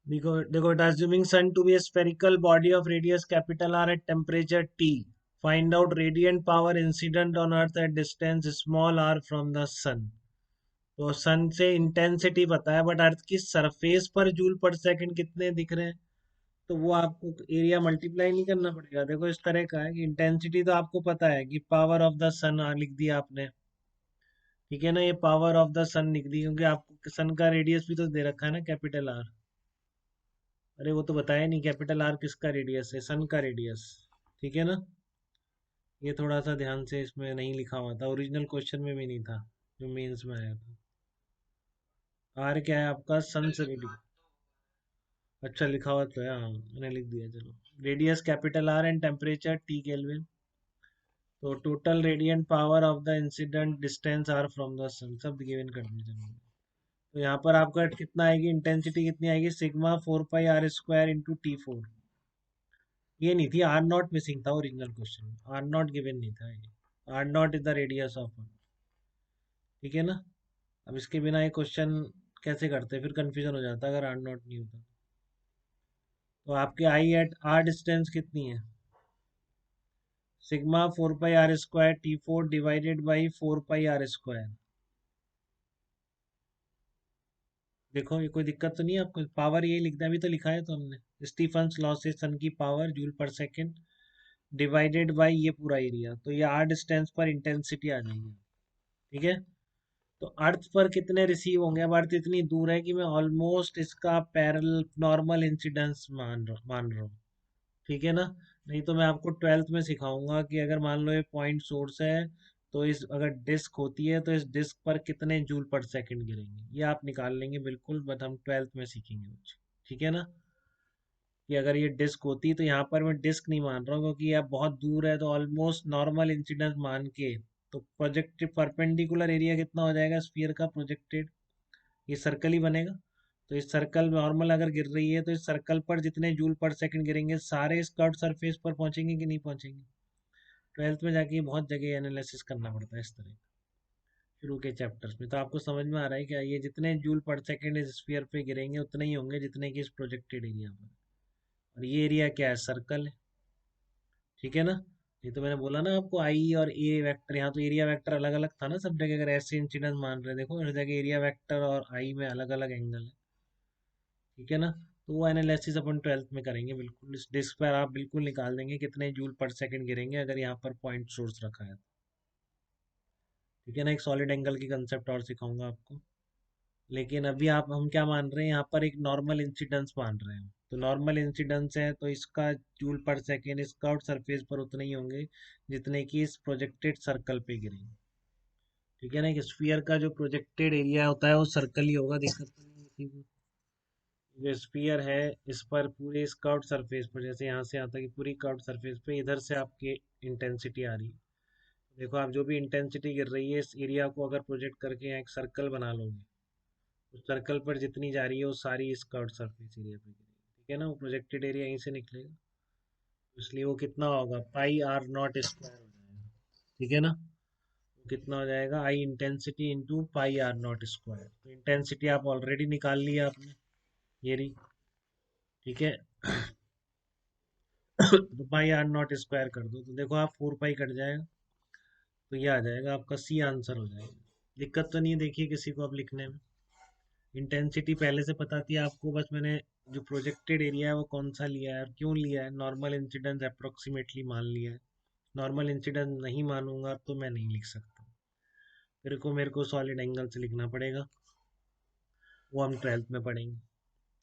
देखो देखो, it assuming sun to be a spherical body of radius capital R at temperature T. Find out radiant power incident on earth at distance small r from the sun. तो सन से intensity पता है, but earth की surface पर joule पर second कितने दिख रहे हैं, तो वो आपको एरिया मल्टीप्लाई नहीं करना पड़ेगा। देखो इस तरह का है कि इंटेंसिटी तो आपको पता है कि पावर ऑफ द सन लिख दिया आपने, ठीक है ना, ये पावर ऑफ द सन लिख दी क्योंकि आपको सन का रेडियस भी तो दे रखा है ना, कैपिटल आर। अरे वो तो बताया नहीं कैपिटल आर किसका रेडियस है, सन का रेडियस, ठीक है ना। ये थोड़ा सा ध्यान से, इसमें नहीं लिखा हुआ था, ओरिजिनल क्वेश्चन में भी नहीं था जो मेंस में आया था। आर क्या है आपका, सन से रेडियस। अच्छा लिखा हुआ तो है, हाँ मैंने लिख दिया, चलो। Radius capital R and temperature T kelvin. तो total radiant power of the incident distance R from the sun, सब गिवन कर दिया चलो। तो यहाँ पर आपका कितना आएगी, इंटेंसिटी कितनी आएगी, सिग्मा 4 पाई r² इंटू T4। ये नहीं थी, आर नॉट मिसिंग था original question, R naught given नहीं था ये। R naught is the radius of, ठीक है ना। अब इसके बिना ये क्वेश्चन कैसे करते, फिर कंफ्यूजन हो जाता अगर आर नॉट नहीं होता। तो आपके आई एट आर डिस्टेंस कितनी है, sigma 4 pi r² T4 divided by 4 pi r²। देखो ये कोई दिक्कत तो नहीं है आपको, पावर यही लिखना है, अभी तो लिखा है तो हमने, स्टीफन्स लॉ से सन की पावर जूल पर सेकेंड डिवाइडेड बाय ये पूरा एरिया, तो ये आर डिस्टेंस पर इंटेंसिटी आ जाएगी, ठीक है। तो अर्थ पर कितने रिसीव होंगे, अब अर्थ इतनी दूर है कि मैं ऑलमोस्ट इसका पैरेलल नॉर्मल इंसिडेंस मान रहा हूँ, ठीक है ना। नहीं तो मैं आपको ट्वेल्थ में सिखाऊंगा कि अगर मान लो ये पॉइंट सोर्स है, तो इस अगर डिस्क होती है तो इस डिस्क पर कितने जूल पर सेकंड गिरेंगे, ये आप निकाल लेंगे बिल्कुल, बट हम ट्वेल्थ में सीखेंगे कुछ, ठीक है ना। कि अगर ये डिस्क होती तो यहाँ पर मैं डिस्क नहीं मान रहा हूँ क्योंकि ये बहुत दूर है, तो ऑलमोस्ट नॉर्मल इंसिडेंस मान के, तो प्रोजेक्टेड परपेंडिकुलर एरिया कितना हो जाएगा स्फीयर का प्रोजेक्टेड, ये सर्कल ही बनेगा। तो इस सर्कल नॉर्मल अगर गिर रही है तो इस सर्कल पर जितने जूल पर सेकंड गिरेंगे सारे इस कर्व सरफेस पर पहुंचेंगे कि नहीं पहुंचेंगे। ट्वेल्थ में जाके बहुत जगह एनालिसिस करना पड़ता है इस तरह, शुरू के चैप्टर्स में। तो आपको समझ में आ रहा है क्या, ये जितने जूल पर सेकंड इस स्फीयर पे गिरेंगे उतने ही होंगे जितने कि इस प्रोजेक्टेड एरिया पर, और ये एरिया क्या है, सर्कल है, ठीक है ना। ये तो मैंने बोला ना आपको, आई और ए वेक्टर, यहाँ तो एरिया वेक्टर अलग अलग था ना सब जगह, अगर ऐसे इंसिडेंस मान रहे हैं, देखो हर जगह एरिया वेक्टर और आई में अलग अलग एंगल है, ठीक है ना। तो वो एनालिसिस अपन ट्वेल्थ में करेंगे बिल्कुल, इस डिस्क पर आप बिल्कुल निकाल देंगे कितने जूल पर सेकंड गिरेंगे अगर यहाँ पर पॉइंट सोर्स रखा है, ठीक है ना। एक सॉलिड एंगल की कंसेप्ट और सिखाऊंगा आपको। लेकिन अभी आप हम क्या मान रहे हैं, यहाँ पर एक नॉर्मल इंसिडेंस मान रहे हैं, तो नॉर्मल इंसिडेंस है तो इसका जूल पर सेकेंड इस कर्व्ड सरफेस पर उतने ही होंगे जितने कि इस प्रोजेक्टेड सर्कल पे गिरेंगे, ठीक है ना। कि स्फीयर का जो प्रोजेक्टेड एरिया होता है वो सर्कल ही होगा, दिक्कत तो नहीं है किसी को। जो स्फीयर है इस पर पूरे इस कर्व्ड सरफेस पर, जैसे यहाँ से आता है कि पूरी कर्व्ड सरफेस पे इधर से आपकी इंटेंसिटी आ रही है। देखो आप जो भी इंटेंसिटी गिर रही है इस एरिया को अगर प्रोजेक्ट करके यहाँ एक सर्कल बना लोगे, उस सर्कल पर जितनी जा रही है वो सारी इस कर्व्ड सरफेस एरिया पे गिरेगी, ठीक है ना। वो प्रोजेक्टेड एरिया यहीं से निकलेगा, इसलिए वो कितना होगा, पाई r0² हो जाएगा, ठीक है ना। वो कितना हो जाएगा, आई इंटेंसिटी इंटू पाई r0²। तो इंटेंसिटी आप ऑलरेडी निकाल लिया आपने, ये रही, ठीक है। तो पाई r0² कर दो तो देखो आप 4 पाई कट जाएगा, तो ये आ जाएगा आपका सी आंसर हो जाएगा। दिक्कत तो नहीं है देखिए किसी को अब लिखने में, इंटेंसिटी पहले से पता थी आपको, बस मैंने जो प्रोजेक्टेड एरिया है वो कौन सा लिया है और क्यों लिया है, नॉर्मल इंसिडेंस अप्रोक्सीमेटली मान लिया है। नॉर्मल इंसिडेंस नहीं मानूंगा तो मैं नहीं लिख सकता, मेरे को सॉलिड एंगल से लिखना पड़ेगा, वो हम ट्वेल्थ में पढ़ेंगे,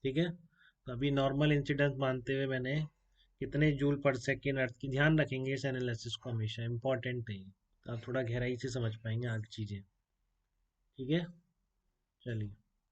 ठीक है। तो अभी नॉर्मल इंसिडेंस मानते हुए मैंने कितने जूल पर सेकेंड अर्थ की, ध्यान रखेंगे इस एनालिसिस को, हमेशा इंपॉर्टेंट है ये, तो आप थोड़ा गहराई से समझ पाएंगे आगे चीज़ें, ठीक है। चलिए।